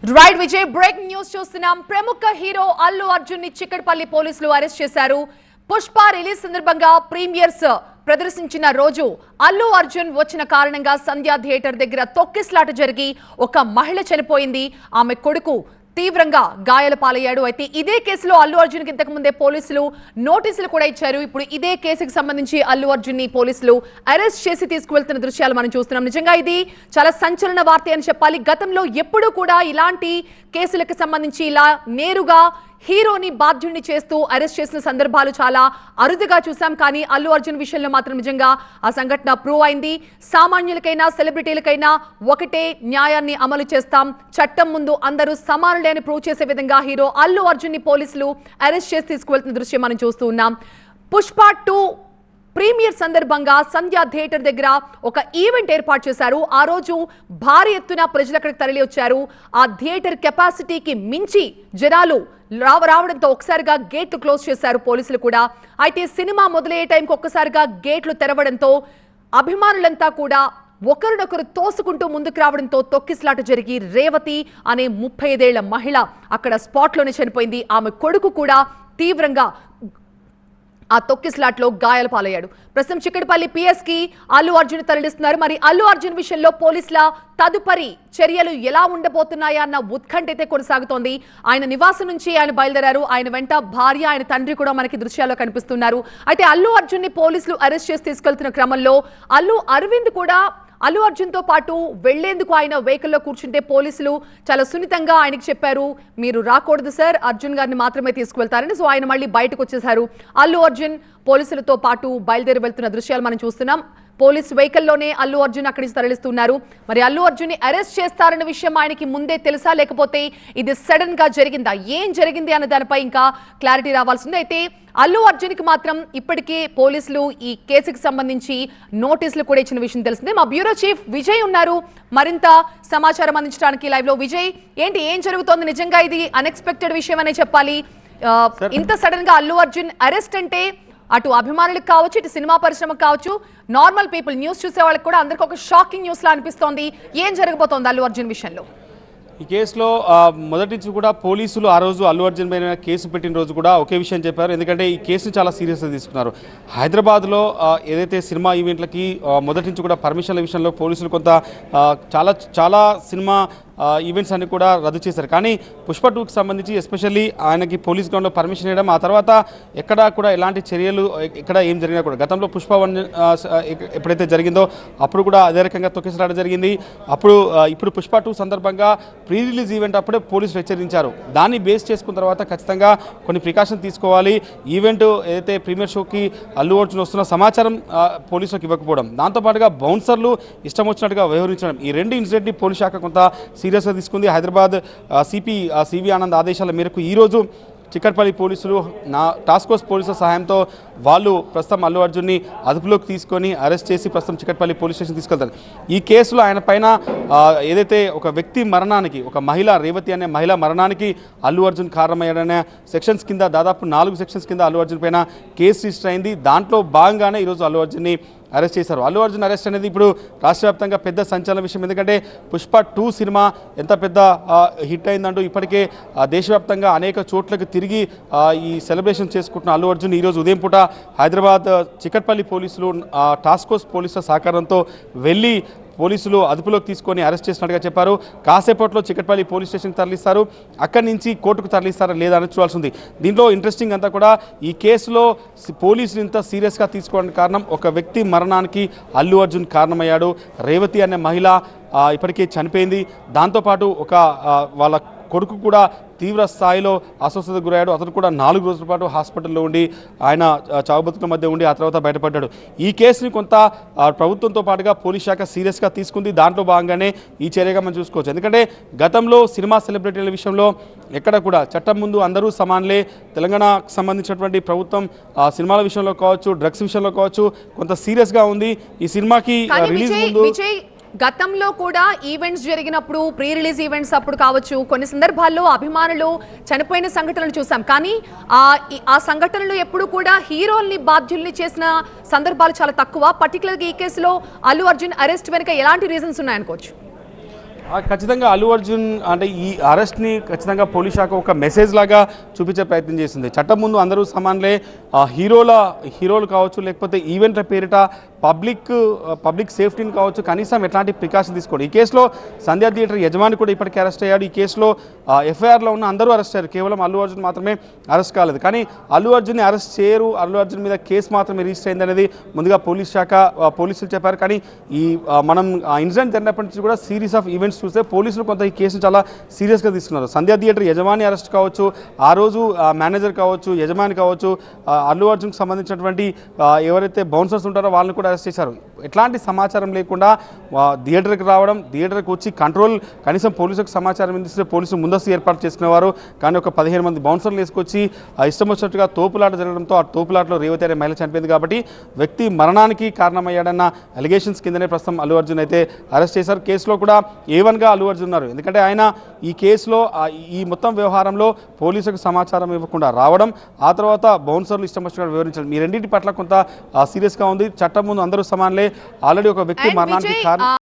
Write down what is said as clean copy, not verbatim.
Right Vijay breaking news చూస్తున్నాం. ప్రముఖ hero Allu Arjun ని చిక్కడపల్లి పోలీసులు అరెస్ట్ చేశారు. పుష్ప రిలీజ్ సందర్భంగా ప్రీమియర్స్ ప్రదర్శించిన రోజు అల్లు అర్జున్ వచ్చిన కారణంగా సంధ్యా థియేటర్ దగ్గర తొక్కిసలాట జరిగి ఒక మహిళ చనిపోయింది. ఆమె కొడుకు తీవ్రంగా గాయాల పాలయ్యాడు. అయితే ఇదే కేసులో అల్లు అర్జున్ కి ఇంతకు ముందే పోలీసులు నోటీసులు కూడా ఇచ్చారు. ఇప్పుడు ఇదే కేసుకు సంబంధించి అల్లు అర్జున్ ని పోలీసులు అరెస్ట్ చేసి తీసుకువెళ్తున్న దృశ్యాలు మనం చూస్తున్నాం. నిజంగా ఇది చాలా సంచలన వార్త అని చెప్పాలి. గతంలో ఎప్పుడూ కూడా ఇలాంటి కేసులకు సంబంధించి ఇలా నేరుగా హీరోని బాధ్యుడిని చేస్తూ అరెస్ట్ చేసిన సందర్భాలు చాలా అరుదుగా చూసాం. కానీ అల్లు అర్జున్ విషయంలో మాత్రం నిజంగా ఆ సంఘటన ప్రూవ్ అయింది. సామాన్యులకైనా సెలబ్రిటీలకైనా ఒకటే న్యాయాన్ని అమలు చేస్తాం, చట్టం ముందు అందరూ సమానులే అని ప్రూవ్ చేసే విధంగా హీరో అల్లు అర్జున్ ని పోలీసులు అరెస్ట్ చేసి తీసుకువెళ్తున్న దృశ్యం మనం చూస్తూ ఉన్నాం. పుష్ప 2 ప్రీమియర్ సందర్భంగా సంధ్యా థియేటర్ దగ్గర ఒక ఈవెంట్ ఏర్పాటు చేశారు. ఆ రోజు భారీ ఎత్తున ప్రజలు అక్కడికి తరలి వచ్చారు. ఆ థియేటర్ కెపాసిటీకి మించి జనాలు రావడంతో ఒక్కసారిగా గేట్లు క్లోజ్ చేశారు పోలీసులు కూడా. అయితే సినిమా మొదలయ్యే టైంకి ఒక్కసారిగా గేట్లు తెరవడంతో అభిమానులంతా కూడా ఒకరినొకరు తోసుకుంటూ ముందుకు రావడంతో తొక్కిసలాట జరిగి రేవతి అనే 35 ఏళ్ల మహిళ అక్కడ స్పాట్లోనే చనిపోయింది. ఆమె కొడుకు కూడా తీవ్రంగా ఆ తొక్కిసలాట్లో గాయాల పాలయ్యాడు. ప్రస్తుతం చిక్కడపల్లి పిఎస్ కి అల్లు అర్జున్ తరలిస్తున్నారు. మరి అల్లు అర్జున్ విషయంలో పోలీసుల తదుపరి చర్యలు ఎలా ఉండబోతున్నాయా అన్న ఉత్కంఠ అయితే కొనసాగుతోంది. ఆయన నివాసం నుంచి ఆయన బయలుదేరారు. ఆయన వెంట భార్య, ఆయన తండ్రి కూడా మనకి దృశ్యాల్లో కనిపిస్తున్నారు. అయితే అల్లు అర్జున్ ని పోలీసులు అరెస్ట్ చేసి తీసుకెళ్తున్న క్రమంలో అల్లు అరవింద్ కూడా అల్లు అర్జున్ తో పాటు వెళ్లేందుకు ఆయన వెహికల్లో కూర్చుంటే పోలీసులు చాలా సున్నితంగా ఆయనకి చెప్పారు, మీరు రాకూడదు సార్, అర్జున్ గారిని మాత్రమే తీసుకువెళ్తారని. సో ఆయన మళ్ళీ బయటకు వచ్చేశారు. అల్లు అర్జున్ పోలీసులతో పాటు బయలుదేరి వెళ్తున్న దృశ్యాలు మనం చూస్తున్నాం. పోలీస్ వెహికల్లోనే అల్లు అర్జున్ అక్కడి నుంచి తరలిస్తున్నారు. మరి అల్లు అర్జున్ ని అరెస్ట్ చేస్తారన్న విషయం ఆయనకి ముందే తెలుసా, లేకపోతే ఇది సడన్ గా జరిగిందా, ఏం జరిగింది అన్న దానిపై ఇంకా క్లారిటీ రావాల్సింది. అయితే అల్లు అర్జున్ కి మాత్రం ఇప్పటికే పోలీసులు ఈ కేసుకు సంబంధించి నోటీసులు కూడా ఇచ్చిన విషయం తెలిసిందే. మా బ్యూరో చీఫ్ విజయ్ ఉన్నారు మరింత సమాచారం అందించడానికి లైవ్ లో. విజయ్, ఏంటి ఏం జరుగుతోంది? నిజంగా ఇది అన్ఎక్స్పెక్టెడ్ విషయం అనే చెప్పాలి. ఇంత సడన్ గా అల్లు అర్జున్ అరెస్ట్ అంటే అటు అభిమానులకు కావచ్చు, ఇటు సినిమా పరిశ్రమకు కావచ్చు, నార్మల్ పీపుల్ న్యూస్ చూసే వాళ్ళకి కూడా అందరికి ఒక షాకింగ్ న్యూస్ లా అనిపిస్తోంది. ఏం జరగబోతోంది అల్లు అర్జున్ విషయంలో? ఈ కేసులో మొదటి నుంచి కూడా పోలీసులు ఆ రోజు అల్లు అర్జున్ పైన కేసు పెట్టిన రోజు కూడా ఒకే విషయం చెప్పారు. ఎందుకంటే ఈ కేసుని చాలా సీరియస్గా తీసుకున్నారు. హైదరాబాద్లో ఏదైతే సినిమా ఈవెంట్లకి మొదటి నుంచి కూడా పర్మిషన్ల విషయంలో పోలీసులు కొంత చాలా సినిమా ఈవెంట్స్ అన్ని కూడా రద్దు చేశారు. కానీ పుష్ప 2కి సంబంధించి ఎస్పెషల్లీ ఆయనకి పోలీస్ గ్రౌండ్లో పర్మిషన్ ఇవ్వడం, ఆ తర్వాత ఎక్కడా కూడా ఎలాంటి చర్యలు ఎక్కడ ఏం జరిగినా కూడా గతంలో పుష్ప 1 ఎప్పుడైతే జరిగిందో అప్పుడు కూడా అదే రకంగా తొక్కిసలాట జరిగింది. ఇప్పుడు పుష్ప 2 సందర్భంగా ప్రీ రిలీజ్ ఈవెంట్ అప్పుడే పోలీసులు హెచ్చరించారు. దాన్ని బేస్ చేసుకున్న తర్వాత ఖచ్చితంగా కొన్ని ప్రికాషన్ తీసుకోవాలి. ఈవెంట్ ఏదైతే ప్రీమియర్ షోకి అల్లు అర్జున్ వస్తున్న సమాచారం పోలీసులకు ఇవ్వకపోవడం, దాంతోపాటుగా బౌన్సర్లు ఇష్టం వచ్చినట్టుగా వ్యవహరించడం, ఈ 2 ఇన్సిడెంట్ని పోలీస్ శాఖ కొంత సీరియస్గా తీసుకుంది. హైదరాబాద్ సిపి సివి ఆనంద్ ఆదేశాల మేరకు ఈరోజు చిక్కడపల్లి పోలీసులు టాస్క్ ఫోర్స్ పోలీసుల సహాయంతో వాళ్ళు ప్రస్తుతం అల్లు అర్జున్ని అదుపులోకి తీసుకొని అరెస్ట్ చేసి ప్రస్తుతం చిక్కడపల్లి పోలీస్ స్టేషన్ తీసుకెళ్తారు. ఈ కేసులో ఆయన పైన ఏదైతే ఒక వ్యక్తి మరణానికి, ఒక మహిళ రేవతి అనే మహిళ మరణానికి అల్లు అర్జున్ కారణమయ్యాడనే సెక్షన్స్ కింద దాదాపు 4 సెక్షన్స్ కింద అల్లు అర్జున్ పైన కేసు రిజిస్టర్ అయింది. దాంట్లో భాగంగానే ఈరోజు అల్లు అర్జున్ని అరెస్ట్ చేశారు. అల్లు అర్జున్ అరెస్ట్ అనేది ఇప్పుడు రాష్ట్ర వ్యాప్తంగా పెద్ద సంచలన విషయం. ఎందుకంటే పుష్ప 2 సినిమా ఎంత పెద్ద హిట్ అయిందంటూ ఇప్పటికే దేశవ్యాప్తంగా అనేక చోట్లకు తిరిగి ఈ సెలబ్రేషన్ చేసుకుంటున్న అల్లు అర్జున్ ఈరోజు ఉదయం పూట హైదరాబాద్ చిక్కడపల్లి పోలీసులు టాస్క్ ఫోర్స్ పోలీసుల సహకారంతో వెళ్ళి పోలీసులు అదుపులోకి తీసుకొని అరెస్ట్ చేసినట్టుగా చెప్పారు. కాసేపట్లో చిక్కడపల్లి పోలీస్ స్టేషన్కి తరలిస్తారు. అక్కడి నుంచి కోర్టుకు తరలిస్తారా లేదా అని చూడాల్సి ఉంది. దీంట్లో ఇంట్రెస్టింగ్ అంతా కూడా ఈ కేసులో పోలీసులు ఇంత సీరియస్గా తీసుకోవడానికి కారణం ఒక వ్యక్తి మరణానికి అల్లు అర్జున్ కారణమయ్యాడు. రేవతి అనే మహిళ ఇప్పటికే చనిపోయింది. దాంతోపాటు వాళ్ళ కొడుకు కూడా తీవ్ర స్థాయిలో అస్వస్థతకు గురయ్యాడు. అతను కూడా 4 రోజుల పాటు హాస్పిటల్లో ఉండి ఆయన చావుబతుకుల మధ్య ఉండి ఆ తర్వాత బయటపడ్డాడు. ఈ కేసుని కొంత ప్రభుత్వంతో పాటుగా పోలీస్ శాఖ సీరియస్గా తీసుకుంది. దాంట్లో భాగంగానే ఈ చర్యగా మనం చూసుకోవచ్చు. ఎందుకంటే గతంలో సినిమా సెలబ్రిటీల విషయంలో ఎక్కడ కూడా చట్టం ముందు అందరూ సమానులే. తెలంగాణకు సంబంధించినటువంటి ప్రభుత్వం సినిమాల విషయంలో కావచ్చు, డ్రగ్స్ విషయంలో కావచ్చు కొంత సీరియస్గా ఉంది. ఈ సినిమాకి రిలీజ్ ముందు గతంలో కూడా ఈవెంట్స్ జరిగినప్పుడు, ప్రీ రిలీజ్ ఈవెంట్స్ అప్పుడు కావచ్చు, కొన్ని సందర్భాల్లో అభిమానులు చనిపోయిన సంఘటనలు చూసాం. కానీ ఆ సంఘటనలు ఎప్పుడు కూడా హీరోల్ని బాధ్యుల్ని చేసిన సందర్భాలు చాలా తక్కువ. పర్టికులర్గా ఈ కేసులో అల్లు అర్జున్ అరెస్ట్ వెనుక ఎలాంటి రీజన్స్ ఉన్నాయనుకోవచ్చు? ఖచ్చితంగా అల్లు అర్జున్ అంటే ఈ అరెస్ట్ని ఖచ్చితంగా పోలీస్ శాఖ ఒక మెసేజ్ లాగా చూపించే ప్రయత్నం చేసింది. చట్టం ముందు అందరూ సమానులే. హీరోలు కావచ్చు, లేకపోతే ఈవెంట్ల పేరిట పబ్లిక్ సేఫ్టీని కావచ్చు, కనీసం ఎట్లాంటి ప్రికాషన్ తీసుకోండి. ఈ కేసులో సంధ్యా థియేటర్ యజమాని కూడా ఇప్పటికే అరెస్ట్ అయ్యాడు. ఈ కేసులో ఎఫ్ఐఆర్లో ఉన్న అందరూ అరెస్ట్ అయ్యారు. కేవలం అల్లు అర్జున్ మాత్రమే అరెస్ట్ కాలేదు. కానీ అల్లు అర్జున్ని అరెస్ట్ చేయరు, అల్లు అర్జున్ మీద కేసు మాత్రమే రిజిస్టర్ అయింది అనేది ముందుగా పోలీసులు చెప్పారు. కానీ మనం ఇన్సిడెంట్ జరిగినప్పటి నుంచి కూడా సిరీస్ ఆఫ్ ఈవెంట్స్ చూస్తే పోలీసులు కొంత ఈ కేసును చాలా సీరియస్గా తీసుకున్నారు. సంధ్యా థియేటర్ యజమాని అరెస్ట్ కావచ్చు, ఆ రోజు మేనేజర్ కావచ్చు, యజమాని కావచ్చు, అల్లు అర్జున్కి సంబంధించినటువంటి ఎవరైతే బౌన్సర్స్ ఉంటారో వాళ్ళని కూడా అరెస్ట్ చేశారు. ఎట్లాంటి సమాచారం లేకుండా థియేటర్కి రావడం, థియేటర్కి వచ్చి కనీసం పోలీసులకు సమాచారం అందిస్తే పోలీసులు ముందస్తు ఏర్పాటు చేసుకునేవారు. కానీ ఒక 15 మంది బౌన్సర్లు వేసుకొచ్చి ఇష్టం వచ్చినట్టుగా తోపులాట జరగడంతో ఆ తోపులాటలో రేవతి అనే మహిళ చనిపోయింది. కాబట్టి వ్యక్తి మరణానికి కారణమయ్యాడన్న అలిగేషన్స్ కిందనే ప్రస్తుతం అల్లు అర్జున్ అయితే అరెస్ట్ చేశారు. కేసులో కూడా A1గా అల్లు అర్జున్ ఉన్నారు. ఎందుకంటే ఆయన ఈ కేసులో ఈ మొత్తం వ్యవహారంలో పోలీసులకు సమాచారం ఇవ్వకుండా రావడం, ఆ తర్వాత బౌన్సర్లు ఇష్టం వచ్చినట్టు వివరించడం, ఈ రెండింటి పట్ల కొంత సీరియస్గా ఉంది. చట్టం ముందు అందరూ సమానులే. ఆల్రెడీ ఒక వ్యక్తి మరణానికి కారణం